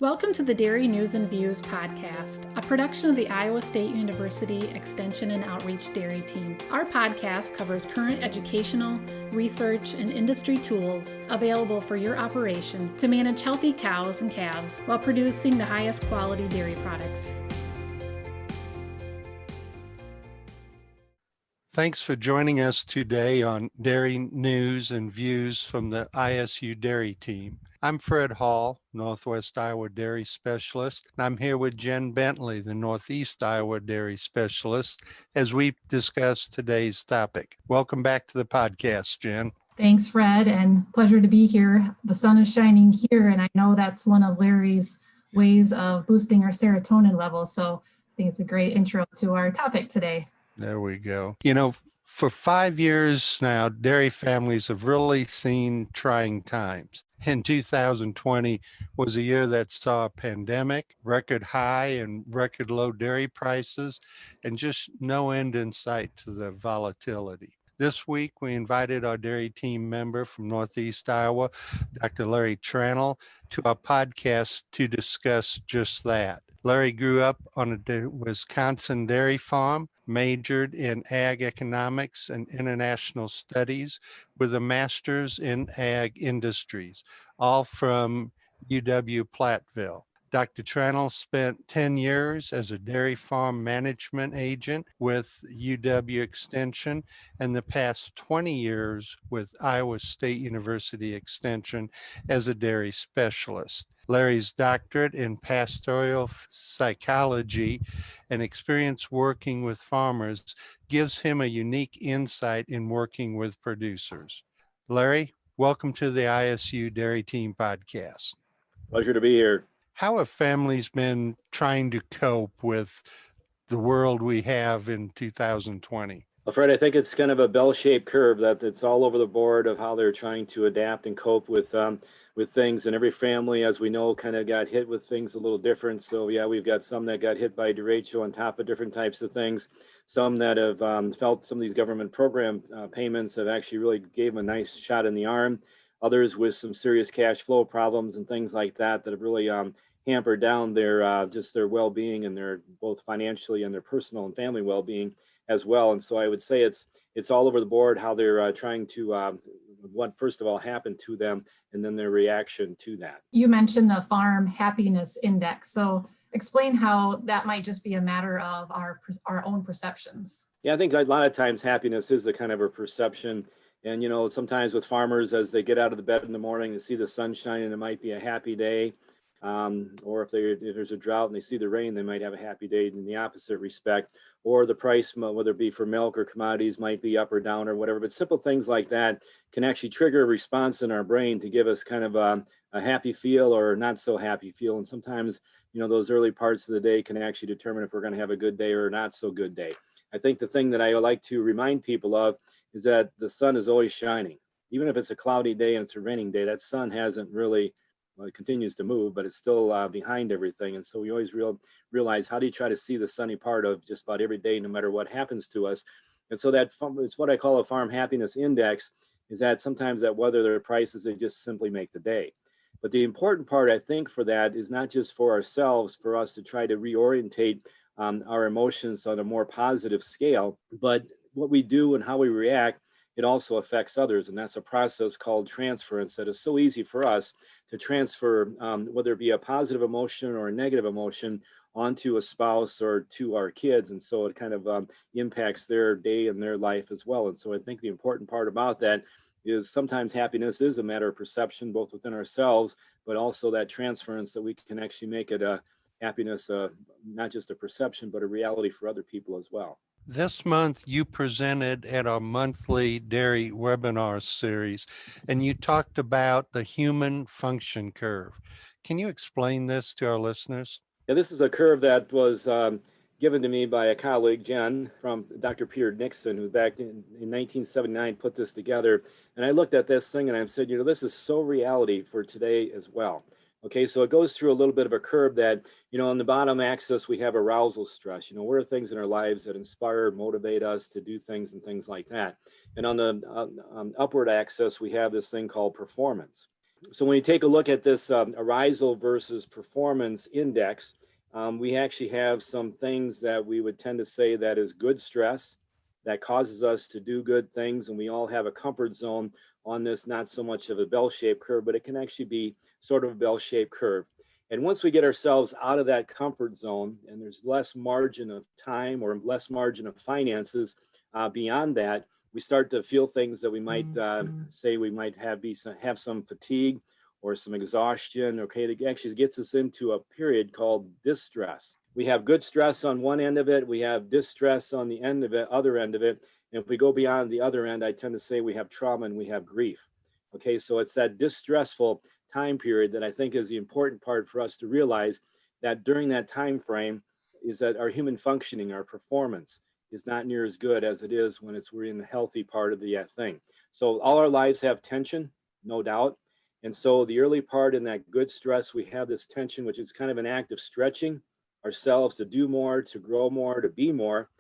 Welcome to the Dairy News and Views podcast, a production of the Iowa State University Extension and Outreach Dairy Team. Our podcast covers current educational, research, and industry tools available for your operation to manage healthy cows and calves while producing the highest quality dairy products. Thanks for joining us today on Dairy News and Views from the ISU Dairy Team. I'm Fred Hall, Northwest Iowa Dairy Specialist, and I'm here with Jen Bentley, the Northeast Iowa Dairy Specialist, as we discuss today's topic. Welcome back to the podcast, Jen. Thanks, Fred, and pleasure to be here. The sun is shining here, and I know that's one of Larry's ways of boosting our serotonin levels, so I think it's a great intro to our topic today. There we go. You know, for 5 years now, dairy families have really seen trying times. And 2020 was a year that saw a pandemic, record high and record low dairy prices, and just no end in sight to the volatility. This week, we invited our dairy team member from Northeast Iowa, Dr. Larry Tranel, to our podcast to discuss just that. Larry grew up on a Wisconsin dairy farm, majored in ag economics and international studies with a master's in ag industries, all from UW-Platteville. Dr. Tranel spent 10 years as a dairy farm management agent with UW Extension and the past 20 years with Iowa State University Extension as a dairy specialist. Larry's doctorate in pastoral psychology and experience working with farmers gives him a unique insight in working with producers. Larry, welcome to the ISU Dairy Team podcast. Pleasure to be here. How have families been trying to cope with the world we have in 2020? Well, Fred, I think it's kind of a bell-shaped curve that it's all over the board of how they're trying to adapt and cope with things. And every family, as we know, kind of got hit with things a little different. So yeah, we've got some that got hit by derecho on top of different types of things. Some that have felt some of these government program payments have actually really gave them a nice shot in the arm. Others with some serious cash flow problems and things like that that have really hampered down their just their well-being and their both financially and their personal and family well-being as well. And so I would say it's all over the board how they're trying to what first of all happened to them and then their reaction to that. You mentioned the farm happiness index. So explain how that might just be a matter of our own perceptions. Yeah, I think a lot of times happiness is a kind of a perception. And, you know, sometimes with farmers, as they get out of the bed in the morning and see the sun shining, it might be a happy day. Or if there's a drought and they see the rain, they might have a happy day in the opposite respect. Or the price, whether it be for milk or commodities, might be up or down or whatever. But simple things like that can actually trigger a response in our brain to give us kind of a happy feel or not so happy feel. And sometimes, you know, those early parts of the day can actually determine if we're going to have a good day or a not so good day. I think the thing that I like to remind people of is that the sun is always shining. Even if it's a cloudy day and it's a raining day, that sun hasn't really, well, it continues to move, but it's still behind everything. And so we always realize, how do you try to see the sunny part of just about every day, no matter what happens to us? And so that it's what I call a farm happiness index, is that sometimes that weather, their prices, they just simply make the day. But the important part, I think, for that is not just for ourselves, for us to try to reorientate our emotions on a more positive scale, but what we do and how we react, it also affects others. And that's a process called transference that is so easy for us to transfer, whether it be a positive emotion or a negative emotion, onto a spouse or to our kids. And so it kind of impacts their day and their life as well. And so I think the important part about that is sometimes happiness is a matter of perception, both within ourselves, but also that transference that we can actually make it a happiness, not just a perception, but a reality for other people as well. This month, you presented at our monthly dairy webinar series, and you talked about the human function curve. Can you explain this to our listeners? Yeah, this is a curve that was given to me by a colleague, Jen, from Dr. Peter Nixon, who back in 1979 put this together. And I looked at this thing and I said, you know, this is so reality for today as well. Okay, so it goes through a little bit of a curve that, you know, on the bottom axis, we have arousal stress. You know, what are things in our lives that inspire, motivate us to do things and things like that. And on the upward axis, we have this thing called performance. So when you take a look at this arousal versus performance index, we actually have some things that we would tend to say that is good stress that causes us to do good things. And we all have a comfort zone on this, not so much of a bell-shaped curve, but it can actually be sort of a bell-shaped curve. And once we get ourselves out of that comfort zone and there's less margin of time or less margin of finances beyond that, we start to feel things that we might say we might have some fatigue or some exhaustion. Okay, it actually gets us into a period called distress. We have good stress on one end of it. We have distress on the end of it, other end of it. And if we go beyond the other end, I tend to say we have trauma and we have grief. Okay, so it's that distressful time period that I think is the important part for us to realize, that during that time frame is that our human functioning, our performance is not near as good as it is when we're in the healthy part of the thing. So all our lives have tension, no doubt. And so the early part in that good stress, we have this tension, which is kind of an act of stretching ourselves to do more, to grow more, to be more.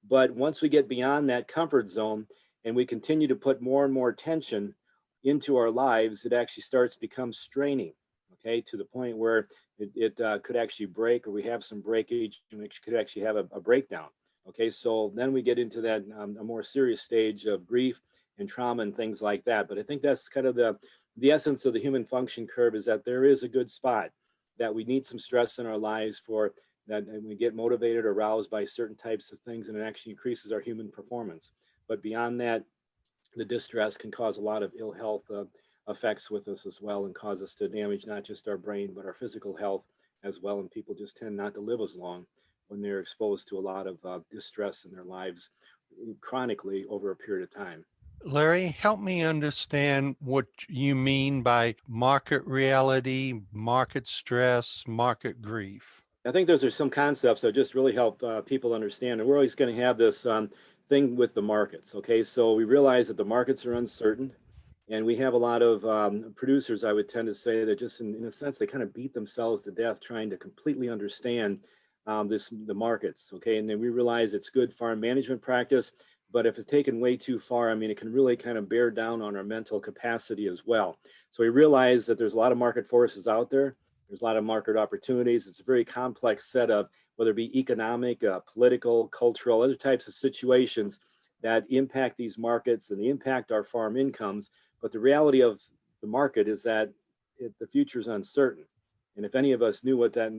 But once we get beyond that comfort zone and we continue to put more and more tension into our lives, it actually starts to become straining, okay, to the point where it could actually break, or we have some breakage, which could actually have a breakdown. Okay, so then we get into that a more serious stage of grief and trauma and things like that. But I think that's kind of the essence of the human function curve, is that there is a good spot that we need some stress in our lives for that, and we get motivated or aroused by certain types of things, and it actually increases our human performance. But beyond that, the distress can cause a lot of ill health effects with us as well, and cause us to damage not just our brain, but our physical health as well. And people just tend not to live as long when they're exposed to a lot of distress in their lives chronically over a period of time. Larry, help me understand what you mean by market reality, market stress, market grief. I think those are some concepts that just really help people understand. And we're always going to have this thing with the markets. Okay, so we realize that the markets are uncertain, and we have a lot of producers, I would tend to say, that just in a sense, they kind of beat themselves to death trying to completely understand the markets. Okay, and then we realize it's good farm management practice, but if it's taken way too far, I mean, it can really kind of bear down on our mental capacity as well. So we realize that there's a lot of market forces out there. There's a lot of market opportunities. It's a very complex set of, whether it be economic, political, cultural, other types of situations that impact these markets and they impact our farm incomes. But the reality of the market is that the future is uncertain. And if any of us knew what that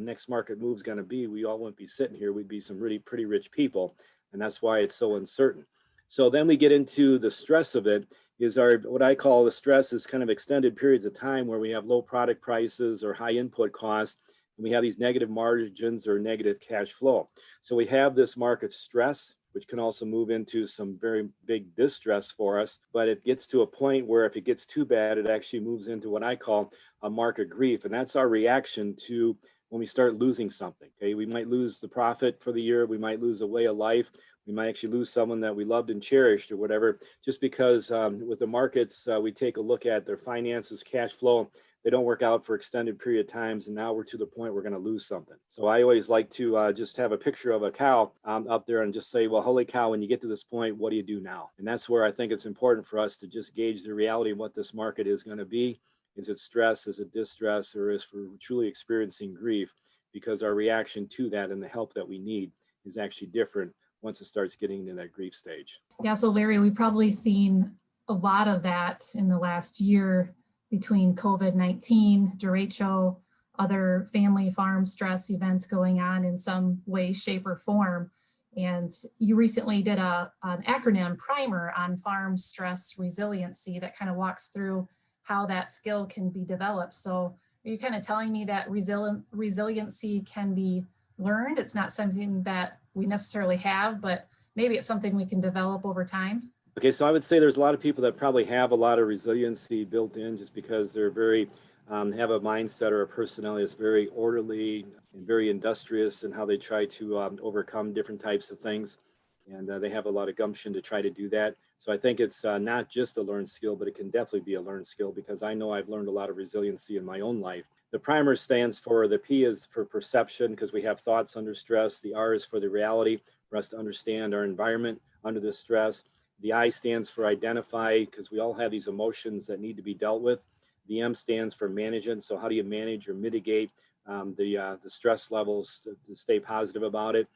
next market move is going to be, we all wouldn't be sitting here. We'd be some really pretty rich people. And that's why it's so uncertain. So then we get into the stress of it. Is what I call the stress is kind of extended periods of time where we have low product prices or high input costs, and we have these negative margins or negative cash flow. So we have this market stress, which can also move into some very big distress for us. But it gets to a point where if it gets too bad, it actually moves into what I call a market grief. And that's our reaction to when we start losing something. Okay, we might lose the profit for the year. We might lose a way of life. We might actually lose someone that we loved and cherished or whatever, just because with the markets, we take a look at their finances, cash flow. They don't work out for extended period of times. And now we're to the point we're going to lose something. So I always like to just have a picture of a cow up there and just say, well, holy cow, when you get to this point, what do you do now? And that's where I think it's important for us to just gauge the reality of what this market is going to be. Is it stress? Is it distress? Or is we're truly experiencing grief? Because our reaction to that and the help that we need is actually different once it starts getting to that grief stage. Yeah, so Larry, we've probably seen a lot of that in the last year between COVID-19, derecho, other family farm stress events going on in some way, shape, or form. And you recently did an acronym primer on farm stress resiliency that kind of walks through how that skill can be developed. So are you kind of telling me that resiliency can be learned? It's not something that we necessarily have, but maybe it's something we can develop over time? Okay, so I would say there's a lot of people that probably have a lot of resiliency built in just because they're very, have a mindset or a personality that's very orderly and very industrious in how they try to overcome different types of things. And they have a lot of gumption to try to do that. So I think it's not just a learned skill, but it can definitely be a learned skill because I know I've learned a lot of resiliency in my own life. The primer stands for, the P is for perception because we have thoughts under stress. The R is for the reality, for us to understand our environment under the stress. The I stands for identify because we all have these emotions that need to be dealt with. The M stands for management. So how do you manage or mitigate the stress levels to stay positive about it?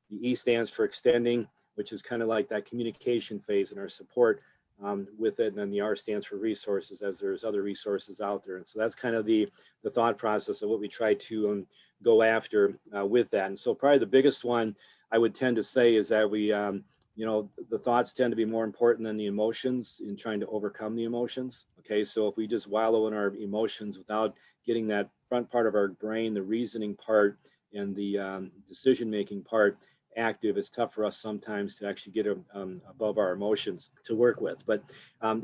The E stands for extending, which is kind of like that communication phase and our support with it. And then the R stands for resources, as there's other resources out there. And so that's kind of the thought process of what we try to go after with that. And so probably the biggest one I would tend to say is that we, the thoughts tend to be more important than the emotions in trying to overcome the emotions. Okay, so if we just wallow in our emotions without getting that front part of our brain, the reasoning part and the decision-making part active, it's tough for us sometimes to actually get above our emotions to work with. But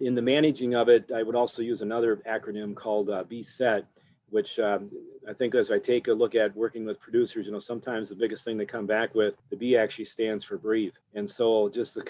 in the managing of it, I would also use another acronym called BSET, which I think as I take a look at working with producers, sometimes the biggest thing they come back with, the B actually stands for breathe. And so just the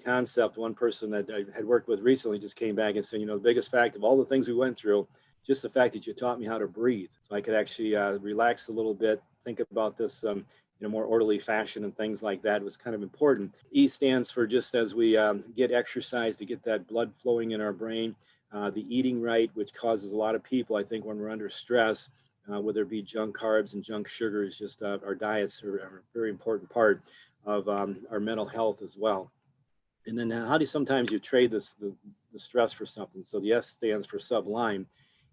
concept, one person that I had worked with recently just came back and said, the biggest fact of all the things we went through, just the fact that you taught me how to breathe. So I could actually relax a little bit, think about this in a more orderly fashion and things like that was kind of important. E stands for just as we get exercise to get that blood flowing in our brain, the eating right, which causes a lot of people, I think when we're under stress, whether it be junk carbs and junk sugars, just our diets are a very important part of our mental health as well. And then how do you sometimes you trade the stress for something? So the S stands for sublime.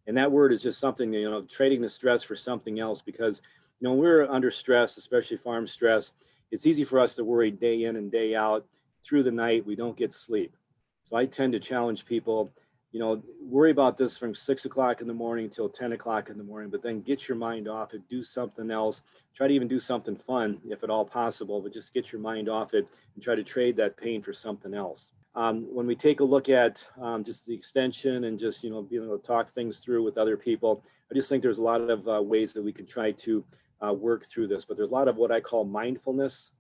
And that word is just something, trading the stress for something else, because when we're under stress, especially farm stress, it's easy for us to worry day in and day out. Through the night, we don't get sleep. So I tend to challenge people, worry about this from 6 o'clock in the morning till 10 o'clock in the morning, but then get your mind off it, do something else, try to even do something fun if at all possible, but just get your mind off it and try to trade that pain for something else. When we take a look at just the extension and just, being able to talk things through with other people, I just think there's a lot of ways that we can try to work through this, but there's a lot of what I call mindfulness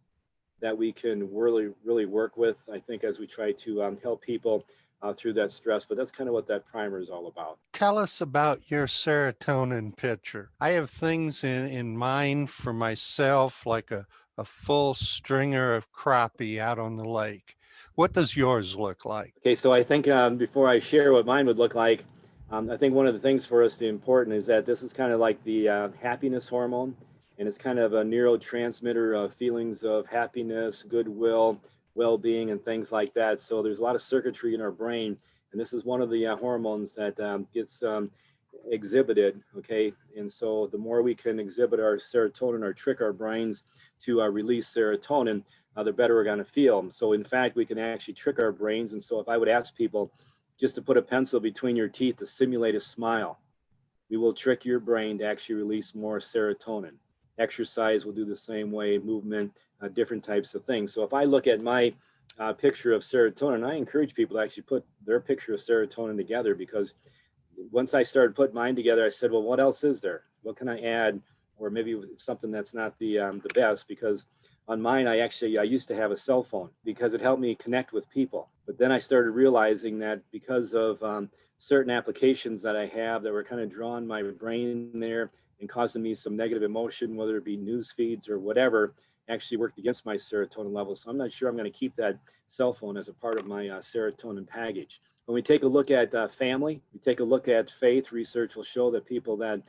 that we can really, really work with, I think, as we try to help people through that stress. But that's kind of what that primer is all about. Tell us about your serotonin picture. I have things in mind for myself, like a full stringer of crappie out on the lake. What does yours look like? Okay, so I think before I share what mine would look like, I think one of the things for us to important is that this is kind of like the happiness hormone, and it's kind of a neurotransmitter of feelings of happiness, goodwill, well-being, and things like that. So there's a lot of circuitry in our brain, and this is one of the hormones that gets exhibited, okay? And so the more we can exhibit our serotonin or trick our brains to release serotonin, the better we're going to feel. So in fact, we can actually trick our brains. And so if I would ask people just to put a pencil between your teeth to simulate a smile, we will trick your brain to actually release more serotonin. Exercise will do the same way, movement, different types of things. So if I look at my picture of serotonin, I encourage people to actually put their picture of serotonin together, because once I started putting mine together, I said, well, what else is there? What can I add? Or maybe something that's not the best, because on mine, I used to have a cell phone because it helped me connect with people. But then I started realizing that because of certain applications that I have that were kind of drawing my brain there and causing me some negative emotion, whether it be news feeds or whatever, actually worked against my serotonin levels. So I'm not sure I'm going to keep that cell phone as a part of my serotonin package. When we take a look at family, we take a look at faith, research will show that people that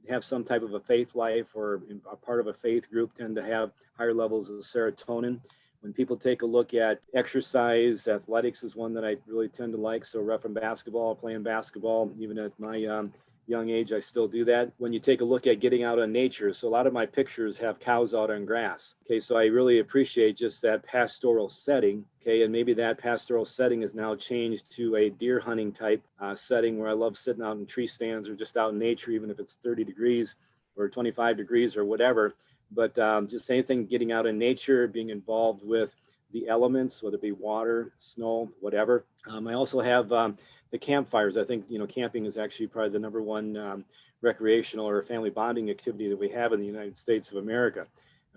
have some type of a faith life or a part of a faith group tend to have higher levels of serotonin. When people take a look at exercise, athletics is one that I really tend to like. So roughing basketball, playing basketball, even at my young age, I still do that. When you take a look at getting out in nature, so a lot of my pictures have cows out on grass. Okay, so I really appreciate just that pastoral setting. Okay, and maybe that pastoral setting is now changed to a deer hunting type setting where I love sitting out in tree stands or just out in nature, even if it's 30 degrees or 25 degrees or whatever. But just anything getting out in nature, being involved with the elements, whether it be water, snow, whatever. I also have the campfires. I think, camping is actually probably the number one recreational or family bonding activity that we have in the United States of America.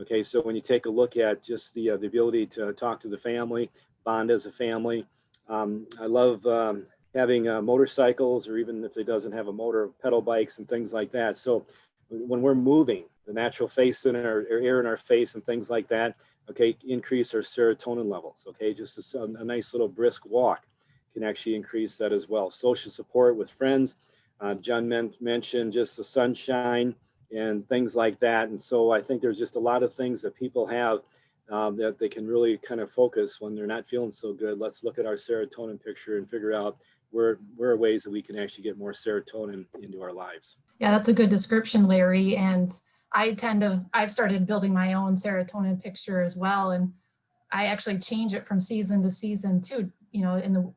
Okay, so when you take a look at just the ability to talk to the family, bond as a family, I love having motorcycles, or even if it doesn't have a motor, pedal bikes and things like that. So when we're moving, the natural face in our air in our face and things like that, okay, increase our serotonin levels. Okay, just a nice little brisk walk can actually increase that as well. Social support with friends, John mentioned just the sunshine and things like that. And so I think there's just a lot of things that people have that they can really kind of focus when they're not feeling so good. Let's look at our serotonin picture and figure out where are ways that we can actually get more serotonin into our lives. Yeah, that's a good description, Larry. And I've started building my own serotonin picture as well. And I actually change it from season to season too,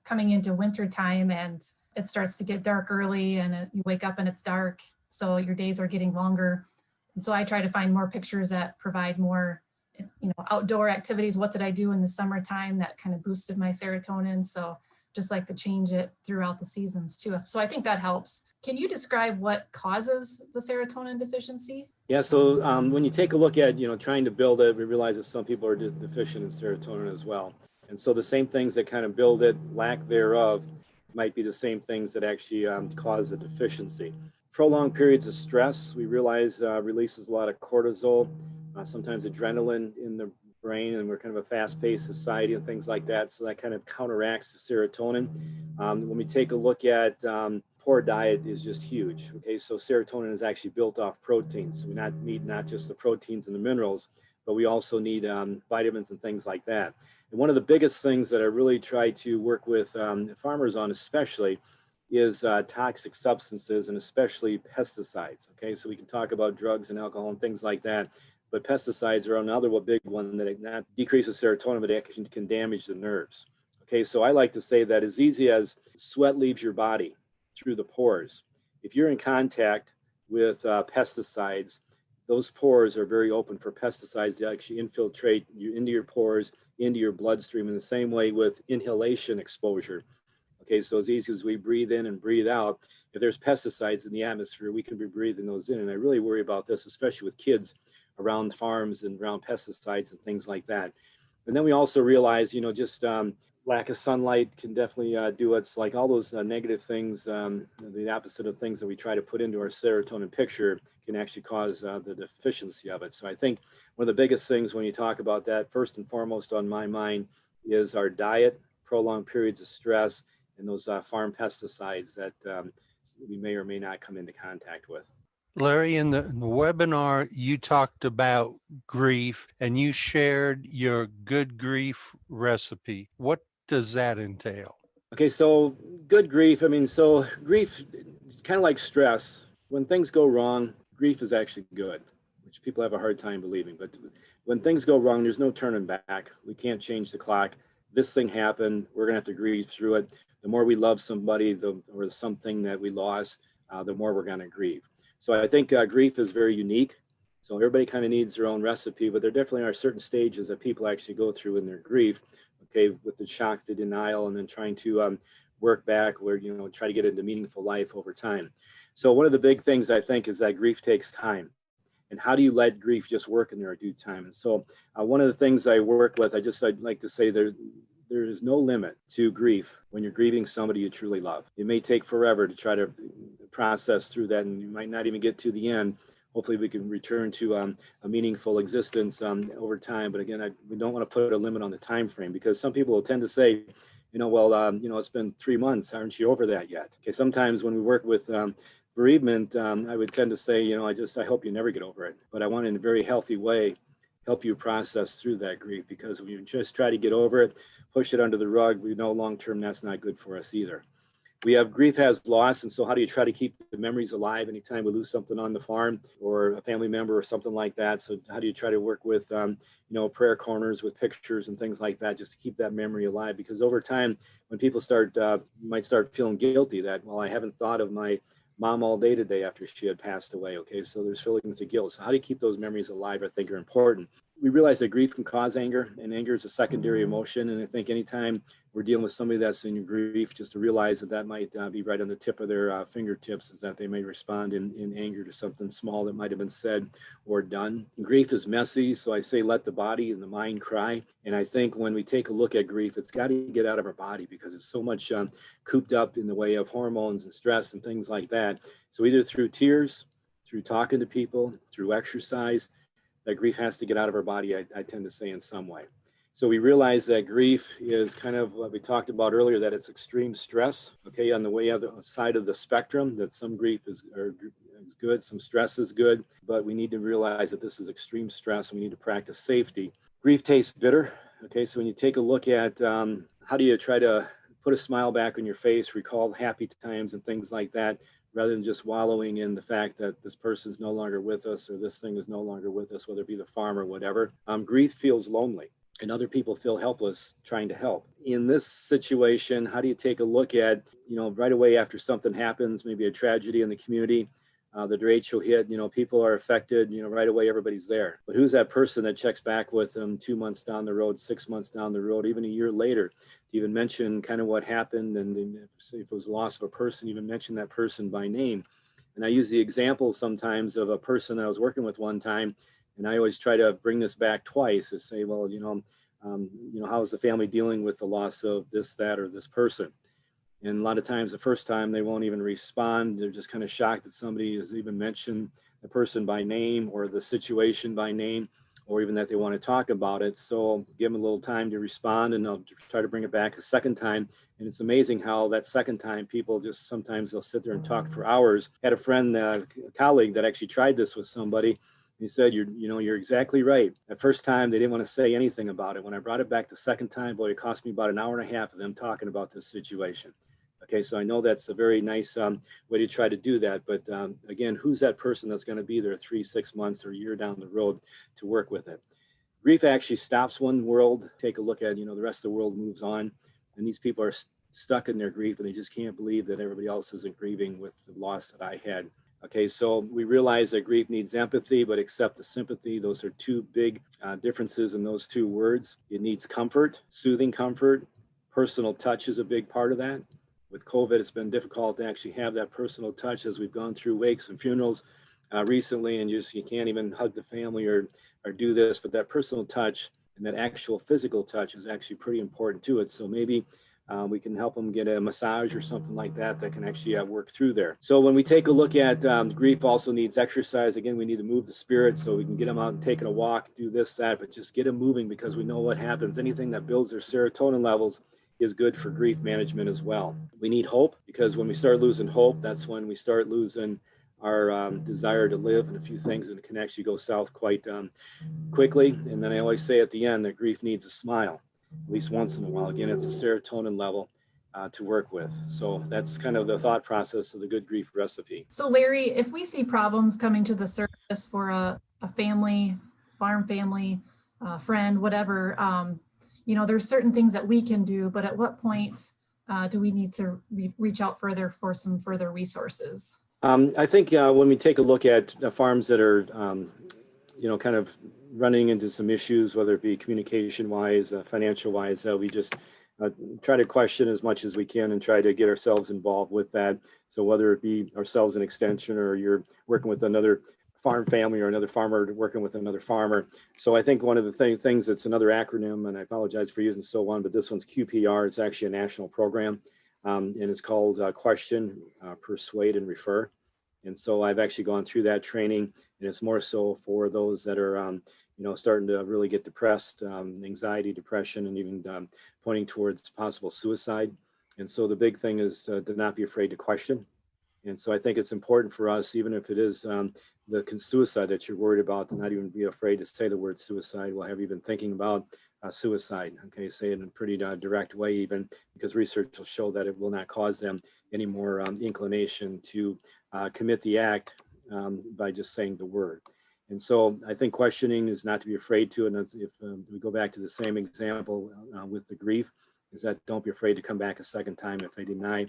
coming into winter time, and it starts to get dark early, and you wake up and it's dark. So your days are getting longer. And so I try to find more pictures that provide more, outdoor activities. What did I do in the summertime that kind of boosted my serotonin? So just like to change it throughout the seasons too. So I think that helps. Can you describe what causes the serotonin deficiency? Yeah, so when you take a look at, trying to build it, we realize that some people are deficient in serotonin as well. And so the same things that kind of build it, lack thereof, might be the same things that actually cause the deficiency. Prolonged periods of stress, we realize releases a lot of cortisol, sometimes adrenaline in the brain, and we're kind of a fast-paced society and things like that. So that kind of counteracts the serotonin. When we take a look at poor diet is just huge. Okay, so serotonin is actually built off proteins. So we need not just the proteins and the minerals, but we also need vitamins and things like that. And one of the biggest things that I really try to work with farmers on, especially, is toxic substances, and especially pesticides. Okay, so we can talk about drugs and alcohol and things like that, but pesticides are another big one that not decreases serotonin, but actually can damage the nerves. Okay, so I like to say that as easy as sweat leaves your body through the pores, if you're in contact with pesticides, those pores are very open for pesticides to actually infiltrate you into your pores, into your bloodstream, in the same way with inhalation exposure. Okay, so as easy as we breathe in and breathe out, if there's pesticides in the atmosphere, we can be breathing those in. And I really worry about this, especially with kids around farms and around pesticides and things like that. And then we also realize, just lack of sunlight can definitely do it. It's like all those negative things, the opposite of things that we try to put into our serotonin picture can actually cause the deficiency of it. So I think one of the biggest things when you talk about that, first and foremost on my mind, is our diet, prolonged periods of stress, and those farm pesticides that we may or may not come into contact with. Larry, in the webinar, you talked about grief and you shared your good grief recipe. What does that entail? Okay, so good grief. So grief, kind of like stress. When things go wrong, grief is actually good, which people have a hard time believing. But when things go wrong, there's no turning back. We can't change the clock. This thing happened. We're going to have to grieve through it. The more we love somebody or something that we lost, the more we're going to grieve. So I think grief is very unique. So everybody kind of needs their own recipe, but there definitely are certain stages that people actually go through in their grief. Okay, with the shocks, the denial, and then trying to work back where, try to get into meaningful life over time. So one of the big things I think is that grief takes time. And how do you let grief just work in their due time? And so one of the things I work with, I'd like to say there is no limit to grief when you're grieving somebody you truly love. It may take forever to try to process through that, and you might not even get to the end. Hopefully we can return to a meaningful existence over time. But again, we don't want to put a limit on the time frame, because some people will tend to say, it's been 3 months. Aren't you over that yet? Okay, sometimes when we work with bereavement, I would tend to say, I hope you never get over it. But I want, in a very healthy way, help you process through that grief, because if you just try to get over it, push it under the rug, we know long-term that's not good for us either. We have grief has loss, and so how do you try to keep the memories alive anytime we lose something on the farm or a family member or something like that? So how do you try to work with, prayer corners with pictures and things like that, just to keep that memory alive? Because over time, when people might start feeling guilty that, well, I haven't thought of my mom all day today after she had passed away. Okay, so there's feelings of guilt. So how do you keep those memories alive, I think, are important. We realize that grief can cause anger, and anger is a secondary emotion. And I think anytime we're dealing with somebody that's in grief, just to realize that might be right on the tip of their fingertips, is that they may respond in anger to something small that might have been said or done. Grief is messy, so I say let the body and the mind cry. And I think when we take a look at grief, it's got to get out of our body, because it's so much cooped up in the way of hormones and stress and things like that. So either through tears, through talking to people, through exercise, that grief has to get out of our body, I tend to say, in some way. So we realize that grief is kind of what we talked about earlier, that it's extreme stress, okay, on the way other side of the spectrum, that some grief is good, some stress is good, but we need to realize that this is extreme stress and we need to practice safety. Grief tastes bitter, okay, so when you take a look at how do you try to put a smile back on your face, recall happy times and things like that, rather than just wallowing in the fact that this person is no longer with us or this thing is no longer with us, whether it be the farm or whatever. Grief feels lonely and other people feel helpless trying to help. In this situation, how do you take a look at, right away after something happens, maybe a tragedy in the community, the derecho hit, people are affected, right away, everybody's there. But who's that person that checks back with them 2 months down the road, 6 months down the road, even a year later, to even mention kind of what happened, and if it was the loss of a person, even mention that person by name. And I use the example sometimes of a person that I was working with one time, and I always try to bring this back twice to say, well, how is the family dealing with the loss of this, that, or this person? And a lot of times, the first time, they won't even respond. They're just kind of shocked that somebody has even mentioned the person by name or the situation by name, or even that they want to talk about it. So give them a little time to respond, and I'll try to bring it back a second time. And it's amazing how that second time, people just sometimes they'll sit there and talk for hours. I had a friend, a colleague that actually tried this with somebody. He said, you're exactly right. At first time, they didn't want to say anything about it. When I brought it back the second time, boy, it cost me about an hour and a half of them talking about this situation. Okay, so I know that's a very nice way to try to do that. But again, who's that person that's going to be there 3, 6 months or a year down the road to work with it? Grief actually stops one world. Take a look at, the rest of the world moves on. And these people are stuck in their grief, and they just can't believe that everybody else isn't grieving with the loss that I had. Okay, so we realize that grief needs empathy, but accept the sympathy. Those are two big differences in those two words. It needs comfort, soothing comfort. Personal touch is a big part of that. With COVID, it's been difficult to actually have that personal touch as we've gone through wakes and funerals recently, and you can't even hug the family or do this, but that personal touch and that actual physical touch is actually pretty important to it. So maybe we can help them get a massage or something like that can actually work through there. So when we take a look at grief also needs exercise. Again, we need to move the spirit, so we can get them out and taking a walk, do this, that, but just get them moving, because we know what happens. Anything that builds their serotonin levels is good for grief management as well. We need hope, because when we start losing hope, that's when we start losing our desire to live, and a few things that can actually go south quite quickly. And then I always say at the end that grief needs a smile, at least once in a while. Again, it's a serotonin level to work with. So that's kind of the thought process of the good grief recipe. So Larry, if we see problems coming to the surface for a family, farm family, friend, whatever, there's certain things that we can do, but at what point do we need to reach out further for some further resources? I think when we take a look at farms that are, kind of running into some issues, whether it be communication-wise, financial-wise, we just try to question as much as we can and try to get ourselves involved with that. So whether it be ourselves an extension, or you're working with another farm family or another farmer working with another farmer. So I think one of the things that's another acronym, and I apologize for using so one, but this one's QPR. It's actually a national program, and it's called Question, Persuade, and Refer. And so I've actually gone through that training, and it's more so for those that are, starting to really get depressed, anxiety, depression, and even pointing towards possible suicide. And so the big thing is to not be afraid to question. And so I think it's important for us, even if it is the suicide that you're worried about, to not even be afraid to say the word suicide. Well, have you been thinking about suicide? Okay, say it in a pretty direct way, even, because research will show that it will not cause them any more inclination to commit the act by just saying the word. And so I think questioning is not to be afraid to. And if we go back to the same example with the grief, is that don't be afraid to come back a second time if they deny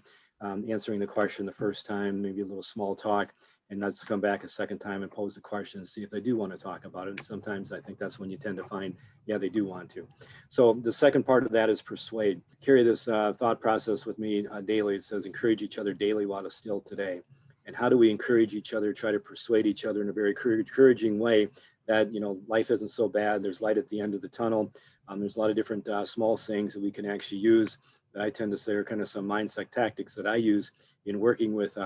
answering the question the first time, maybe a little small talk, and not just come back a second time and pose the question and see if they do want to talk about it. And sometimes I think that's when you tend to find, yeah, they do want to. So the second part of that is persuade. Carry this thought process with me daily. It says, encourage each other daily while it's still today. And how do we encourage each other, try to persuade each other in a very encouraging way that, life isn't so bad. There's light at the end of the tunnel. There's a lot of different small things that we can actually use that I tend to say are kind of some mindset tactics that I use in working with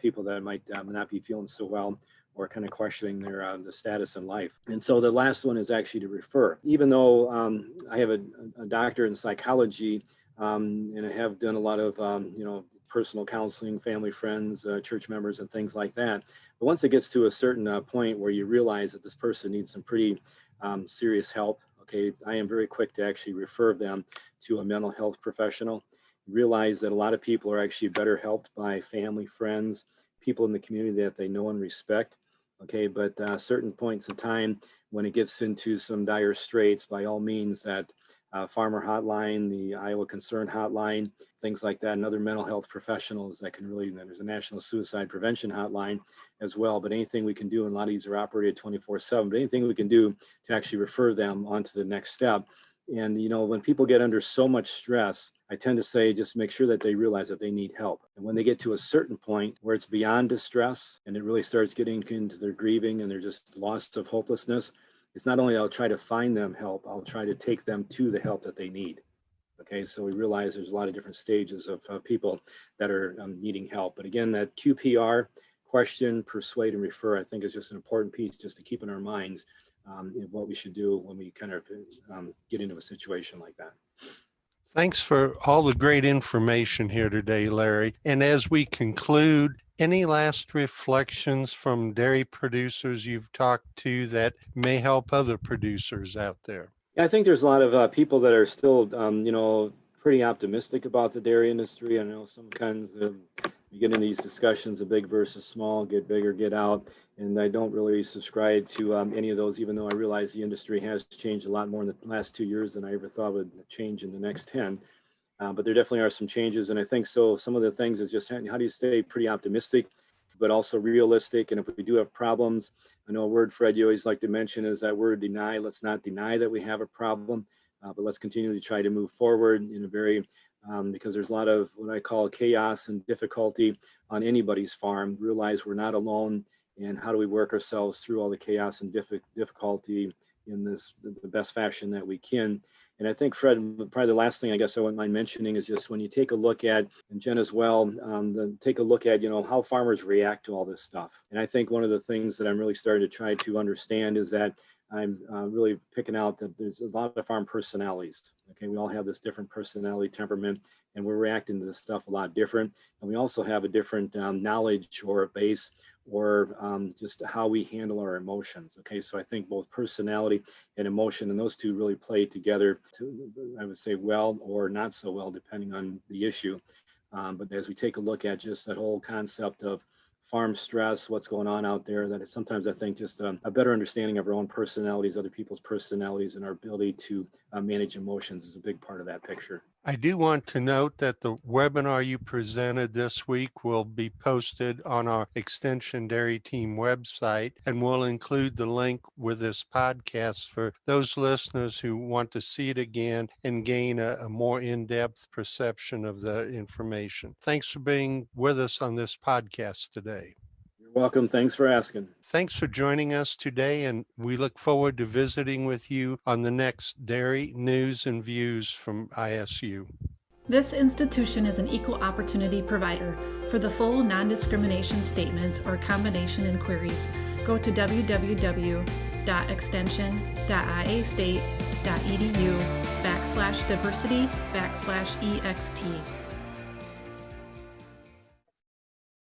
people that might not be feeling so well, or kind of questioning their the status in life. And so the last one is actually to refer. Even though I have a doctorate in psychology, and I have done a lot of personal counseling, family, friends, church members, and things like that. But once it gets to a certain point where you realize that this person needs some pretty serious help, okay, I am very quick to actually refer them to a mental health professional. Realize that a lot of people are actually better helped by family, friends, people in the community that they know and respect. Okay, but certain points in time when it gets into some dire straits, by all means, that Farmer Hotline, the Iowa Concern Hotline, things like that, and other mental health professionals that can really, there's a National Suicide Prevention Hotline as well, but anything we can do, and a lot of these are operated 24/7, but anything we can do to actually refer them on to the next step. And, when people get under so much stress, I tend to say, just make sure that they realize that they need help. And when they get to a certain point where it's beyond distress and it really starts getting into their grieving and they're just lost of hopelessness, it's not only I'll try to find them help, I'll try to take them to the help that they need. Okay, so we realize there's a lot of different stages of people that are needing help. But again, that QPR, question, persuade, and refer, I think is just an important piece just to keep in our minds what we should do when we kind of get into a situation like that. Thanks for all the great information here today, Larry. And as we conclude, any last reflections from dairy producers you've talked to that may help other producers out there? Yeah, I think there's a lot of people that are still, pretty optimistic about the dairy industry. I know sometimes you get in these discussions of big versus small, get bigger, get out. And I don't really subscribe to any of those, even though I realize the industry has changed a lot more in the last 2 years than I ever thought would change in the next 10. But there definitely are some changes. And I think so some of the things is just how do you stay pretty optimistic, but also realistic. And if we do have problems, I know a word, Fred, you always like to mention is that word deny. Let's not deny that we have a problem, but let's continue to try to move forward in a very, because there's a lot of what I call chaos and difficulty on anybody's farm. Realize we're not alone. And how do we work ourselves through all the chaos and difficulty in the best fashion that we can. And I think, Fred, probably the last thing I guess I wouldn't mind mentioning is just when you take a look at, and Jen as well, take a look at, how farmers react to all this stuff. And I think one of the things that I'm really starting to try to understand is that I'm really picking out that there's a lot of farm personalities. Okay, we all have this different personality, temperament, and we're reacting to this stuff a lot different. And we also have a different knowledge or a base or just how we handle our emotions. Okay, so I think both personality and emotion, and those two really play together to, I would say, well or not so well, depending on the issue. But as we take a look at just that whole concept of farm stress, what's going on out there, that is sometimes I think just a better understanding of our own personalities, other people's personalities, and our ability to manage emotions is a big part of that picture. I do want to note that the webinar you presented this week will be posted on our Extension Dairy Team website, and we'll include the link with this podcast for those listeners who want to see it again and gain a more in-depth perception of the information. Thanks for being with us on this podcast today. You're welcome. Thanks for asking. Thanks for joining us today, and we look forward to visiting with you on the next Dairy News and Views from ISU. This institution is an equal opportunity provider. For the full non-discrimination statement or combination inquiries, go to www.extension.iastate.edu/diversity/EXT.